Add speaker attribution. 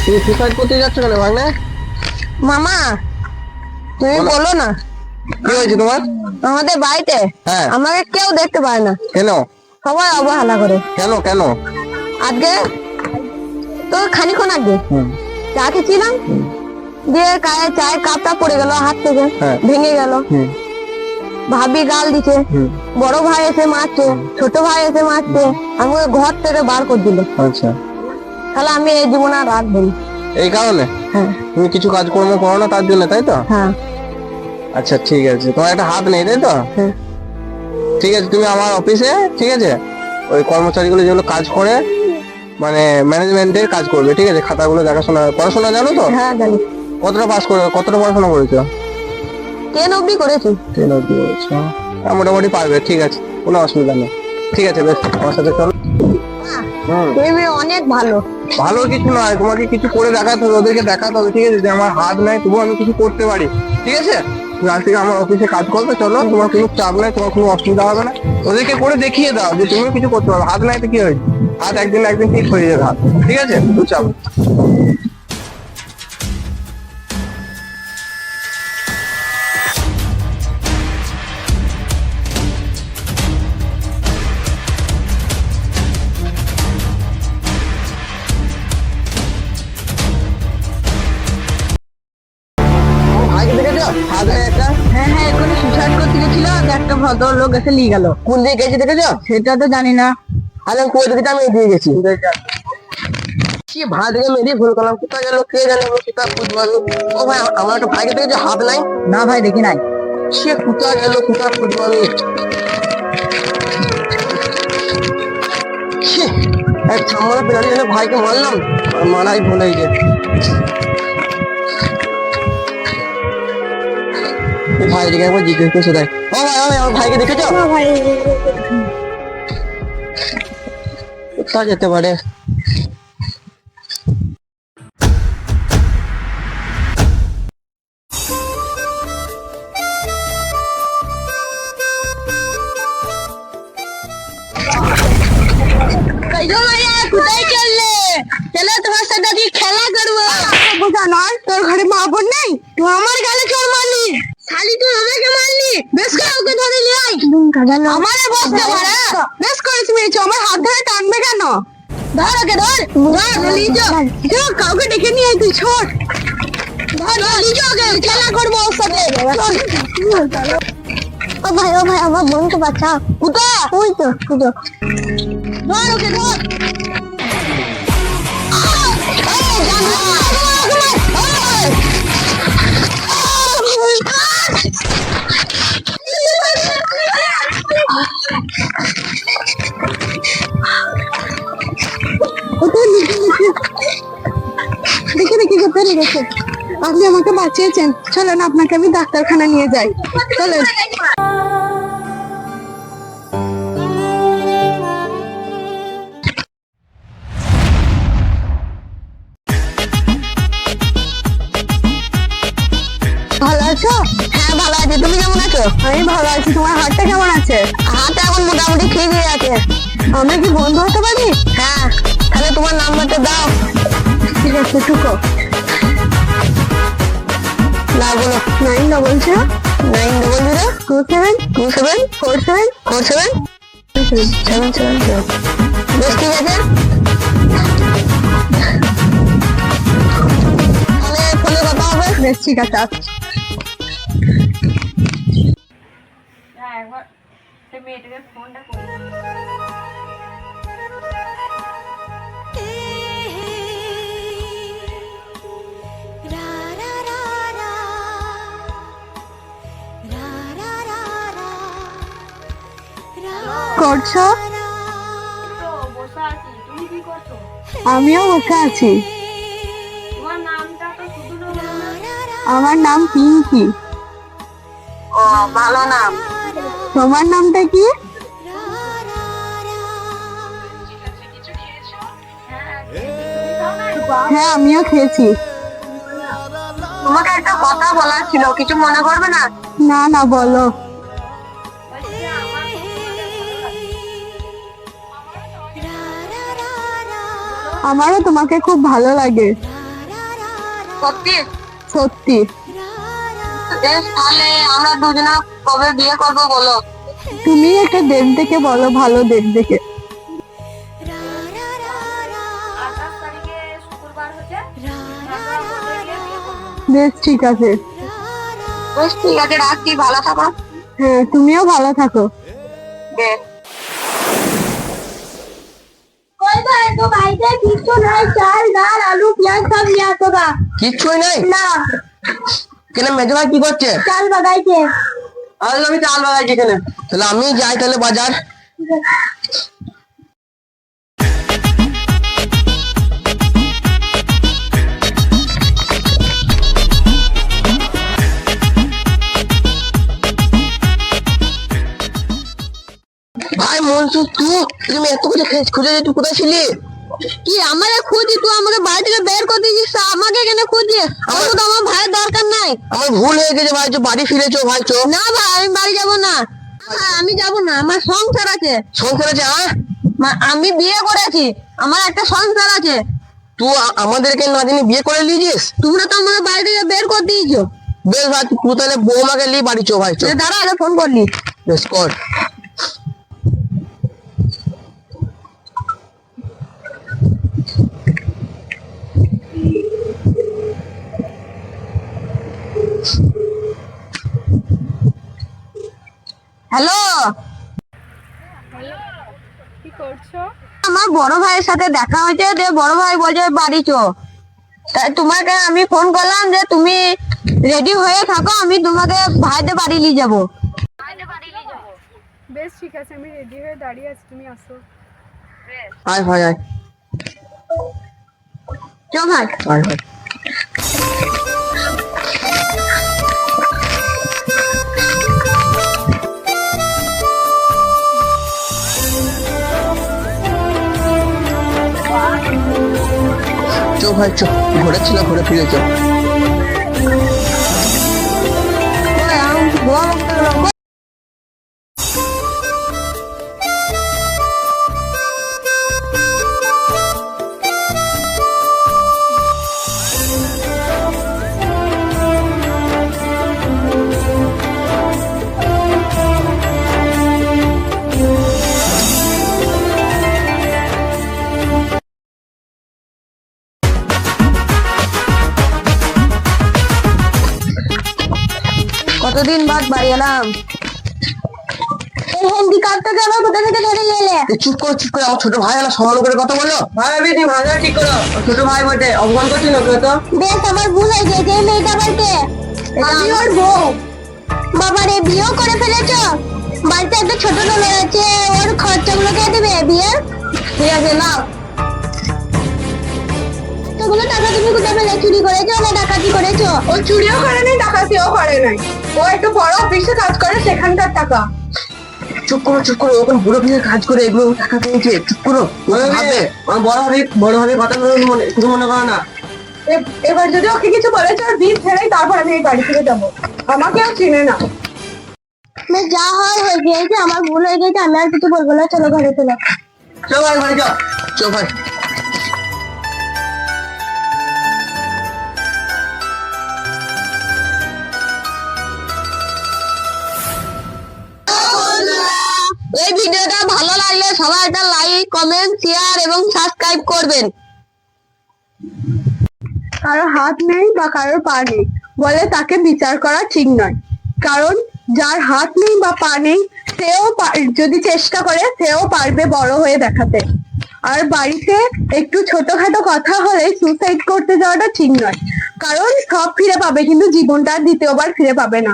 Speaker 1: তুমি সুসাইড করতে যাচ্ছ কেন ভাগ্নে?
Speaker 2: মামা তুমি বলো না,
Speaker 1: কি হয়েছে তোমার?
Speaker 2: আমাদের বাড়িতে আমাকে কেউ দেখতে পারে না।
Speaker 1: কেন?
Speaker 2: সবাই অবহেলা করে।
Speaker 1: কেন কেন?
Speaker 2: আজকে তো খানিক্ষণ আগে চা খেয়েছিলাম, দিয়ে চায়ের কাপটা পড়ে গেল হাত থেকে, ভেঙে গেল। ভাবি গাল দিচ্ছে, বড় ভাই এসে মারছে, ছোট ভাই এসে মারছে, আমাকে ঘর থেকে বার করে দিল।
Speaker 1: আচ্ছা,
Speaker 2: তাহলে আমি এই জীবন আর রাখবো না।
Speaker 1: এই কারণে? হ্যাঁ। তুমি কিছু কাজকর্ম করো না তার জন্য, তাই তো?
Speaker 2: হ্যাঁ।
Speaker 1: আচ্ছা ঠিক আছে, তোমার একটা হাত নেই তাই তো?
Speaker 2: হ্যাঁ।
Speaker 1: ঠিক আছে, তুমি আমার অফিসে, ঠিক আছে, ওই কর্মচারীগুলো যেগুলো কাজ করে, মানে ম্যানেজমেন্টের কাজ করবে, ঠিক আছে? খাতাগুলো দেখাশোনা, পড়াশোনা জানো তো?
Speaker 2: হ্যাঁ জানি।
Speaker 1: কতটা পাস করে, কতটা পড়াশোনা করেছো?
Speaker 2: 10 অবধি করেছি।
Speaker 1: 10 অবধি করেছো, মোটামুটি পারবে, ঠিক আছে, কোনো অসুবিধা নেই। ঠিক আছে, বেশ, আমার সাথে চলো।
Speaker 2: তুমি অনেক ভালো।
Speaker 1: ভালো কিছু নয়, তোমাকে কিছু করে দেখাতে হবে, ওদেরকে দেখাতে হবে, ঠিক আছে, যে আমার হাত নাই তবুও আমি কিছু করতে পারি, ঠিক আছে? তুমি আজ থেকে আমার অফিসে কাজ করবে, চলো, তোমার কোনো চাপ নাই, তোমার কোনো অসুবিধা হবে না। ওদেরকে করে দেখিয়ে দাও যে তুমিও কিছু করতে পারবে। হাত নাই তো কি হয়েছে, হাত একদিন না একদিন ঠিক হয়ে যাবে হাত, ঠিক আছে? তুই চাপ।
Speaker 2: হ্যাঁ হ্যাঁ, এখানে সুসাইড করতে গেছিল, একটা ভদ্রলোক এসে নিয়ে গেল।
Speaker 1: কোন দিকে গেছে দেখেছো?
Speaker 2: সেটা তো জানি না।
Speaker 1: আরে কোন দিকে আমি এগিয়ে গেছি, কি ভাই থেকে মেরিয়ে ভুল করলাম, কোথায় গেল কে জানে, আমি কোথায় খুঁজবো আমি? ও ভাই, আমার একটা ভাইকে দেখেছো, হাত নাই?
Speaker 2: না ভাই, দেখি নাই।
Speaker 1: সে কোথায় গেল, কোথায় খুঁজবো আমি? এক সামনে পেরালি জন্য ভাইকে মারলাম, আর মারাই ভুলে গিয়ে। ভাই দিকে একবার জিজ্ঞেস করছে, দেখ। ও ভাই, আমার ভাইকে দেখেছো?
Speaker 2: ভাই
Speaker 1: কোথায় যেতে পারে?
Speaker 2: কোথায় চললে? চলো তোমার সাথে আজকে খেলা করবো। বোঝা নয়, তোর ঘরে মা বোন নেই? তুই আমার গালে চোর মারলি, শালি তুই আমাকে মারলি। বেশ করে ওকে ধরে নিয়ে আয়। আমারে বসতে পারে, বেশ করেছি মেরেছো। আমার হাত ধরে টানবে কেন? ধর ওকে, ধর ধর, লিজো কাউকে ডেকে নিয়ে আয়, তুই ছোট। ধর লিজো ওকে, খেলা করবো ওর সাথে। ও ভাই আমার বোনকে বাঁচাও। কোথায়? ওই তো ধর ওকে, ধর। দেখি কোথায় লেগেছে। আপনি আমাকে বাঁচিয়েছেন, চলেন আপনাকে আমি ডাক্তারখানা নিয়ে যাই, চলেন। ভালো আছো? হ্যাঁ ভালো আছি, তুমি কেমন আছো? আমি ভালো আছি। তোমার হাতটা কেমন আছে? হাতটা এখন মোটামুটি ঠিকই আছে। আমরা কি বন্ধু হতে পারি? হ্যাঁ, তাহলে তোমার নাম্বারটা দাও। ঠিক আছে, টুকো না, বলো। 900 900 27 27 47 47 770। বেশ, ঠিক আছে, তাহলে ফোনে কথা হবে। বেশ, ঠিক আছে, আসছি।
Speaker 3: একবার সে মেয়েটাকে ফোনটা করে
Speaker 2: করছো?
Speaker 3: তো বসে আছি, তুমি কি করছো?
Speaker 2: আমিও বসে আছি।
Speaker 3: তোমার নামটা তো শুধু না।
Speaker 2: আমার নাম পিঙ্কি।
Speaker 1: ও, ভালো নাম।
Speaker 2: তোমার নামটা কি? হ্যাঁ, আমিও খেয়েছি।
Speaker 1: তোমাকে একটা কথা বলার ছিল, কিছু মনে করবে না?
Speaker 2: না না, বলো। আমারও তোমাকে খুব ভালো লাগে। সত্যি?
Speaker 1: সত্যি।
Speaker 2: বেশ, তাহলে আমরা দুজনে কবে বিয়ে করবো বলো?
Speaker 1: তুমি একটা ডেট দেখে বলো, ভালো ডেট দেখে।
Speaker 3: 28 তারিখে শুক্রবার হচ্ছে, আমরা বন্ধে গিয়ে বিয়ে করবো।
Speaker 1: বেশ ঠিক আছে।
Speaker 2: বেশ ঠিক আছে, রাখছি, ভালো থাকো।
Speaker 1: হ্যাঁ, তুমিও ভালো থাকো।
Speaker 2: বেশ। ওই ভাই, তো বাড়িতে কিছু নাই, চাল ডাল আলু পেঁয়াজ সব নিয়ে আসো গা।
Speaker 1: কিচ্ছুই নাই?
Speaker 2: না,
Speaker 1: কেন মেজো ভাই কি করছে?
Speaker 2: চাল বাগাইছে।
Speaker 1: আজ আমি চাল বাগাইছি কেন? তাহলে আমি যাই তাহলে বাজার। ভাই মনসু, তুমি এত কিছু খুঁজে তুই কোথায় ছিলি?
Speaker 2: কি আমাকে খুঁজি? তুই আমাকে বাড়ি থেকে বের করে দিয়েছিস, তা আমাকে কেন খুঁজি? আমার তো আমার ভাইয়ের দরকার নাই।
Speaker 1: আমার ভুল হয়ে গেছে ভাই, চো বাড়ি ফিরেছো ভাই, চো।
Speaker 2: না ভাই, আমি বাড়ি যাব না। আমি যাব না, আমার সংসার আছে।
Speaker 1: সংসার আছে? হ্যাঁ,
Speaker 2: আমি বিয়ে করেছি, আমার একটা সংসার আছে।
Speaker 1: তুই আমাদেরকে না জানি বিয়ে করে নিয়েছিস?
Speaker 2: তোমরা তো আমাকে বাড়ি থেকে বের করে দিয়েছো।
Speaker 1: বেশ ভাই, তুই তাহলে বৌমাকে নিয়ে বাড়ি চো ভাই, চো।
Speaker 2: দাঁড়া, আগে ফোন করলি।
Speaker 1: বেশ কর।
Speaker 2: হ্যালো,
Speaker 3: কি করছো?
Speaker 2: আমার বড় ভাইয়ের সাথে দেখা হয়েছে, যে বড় ভাই বলছে বাড়ি চো। তাই তোমাকে আমি ফোন করলাম যে তুমি রেডি হয়ে থাকো, আমি তোমাকে ভাইদের বাড়ি নিয়ে যাবো।
Speaker 3: বেশ ঠিক আছে, আমি রেডি হয়ে দাঁড়িয়ে আছি, তুমি আসো।
Speaker 1: আয় ভাই, আয়
Speaker 2: চো ভাই।
Speaker 1: আয় ভাই। চো ভাই, চো, ঘোরা ছিল, ঘুরে ফিরে চো।
Speaker 2: কতদিন বাদ বাড়ি এলাম। এই হ্যান্ডিক্যাপটাকে আবার কোথা থেকে ধরে এলে?
Speaker 1: চুপ করো, চুপ করে, আমার ছোট ভাই না, সম্মান করে কথা বলো। ভাই আমি তুই ভাষা ঠিক করো, ছোট ভাই বটে, অপমান করছি না তো।
Speaker 2: বেশ, আমার ভুল হয়ে গেছে। এই মেয়েটা বলতে আমি ওর বউ। বাবা রে, বিয়েও করে ফেলেছো? বাড়িতে একটা ছোট ননদ আছে, ওর খরচাগুলো কে দেবে বিয়ের?
Speaker 1: ঠিক আছে, না
Speaker 2: এতগুলো টাকা তুমি কোথায় পেলে? চুরি করেছো না ডাকাতি করেছো?
Speaker 4: ও চুরিও করে নাই, ডাকাতিও করে নাই। ও একটু বড় অফিসে কাজ করে, সেখানকার টাকা।
Speaker 1: চুপ করো, চুপ করো, ওখানে বুড়ো ফিরে কাজ করে এগুলো টাকা পেয়েছে, চুপ করো। ভাবে বড় ভাবে কথা কিছু মনে করো না।
Speaker 4: এবার যদি ওকে কিছু বলেছে, ওর বিয়ে ছেড়েই তারপর আমি এই বাড়ি থেকে যাবো। আমাকেও চিনে না।
Speaker 2: যা হয় হয়ে গিয়েছে, আমার ভুল হয়ে গেছে, আমি আর কিছু বলবো না। চলো ঘরে চলো।
Speaker 1: চো ভাই, ঘরে যাও, চো ভাই।
Speaker 2: এই ভিডিওটা ভালো লাগলে সবাই একটা লাইক, কমেন্ট, শেয়ার এবং সাবস্ক্রাইব করবেন।
Speaker 4: কারো হাত নেই বা কারোর পা নেই বলে তাকে বিচার করা ঠিক নয়। কারণ যার হাত নেই বা পা নেই, যদি চেষ্টা করে, সেও পারবে বড় হয়ে দেখাতে। আর বাড়িতে একটু ছোটখাটো কথা হলে সুসাইড করতে যাওয়াটা ঠিক নয়। কারণ সব ফিরে পাবে, কিন্তু জীবনটা আর দ্বিতীয়বার ফিরে পাবে না।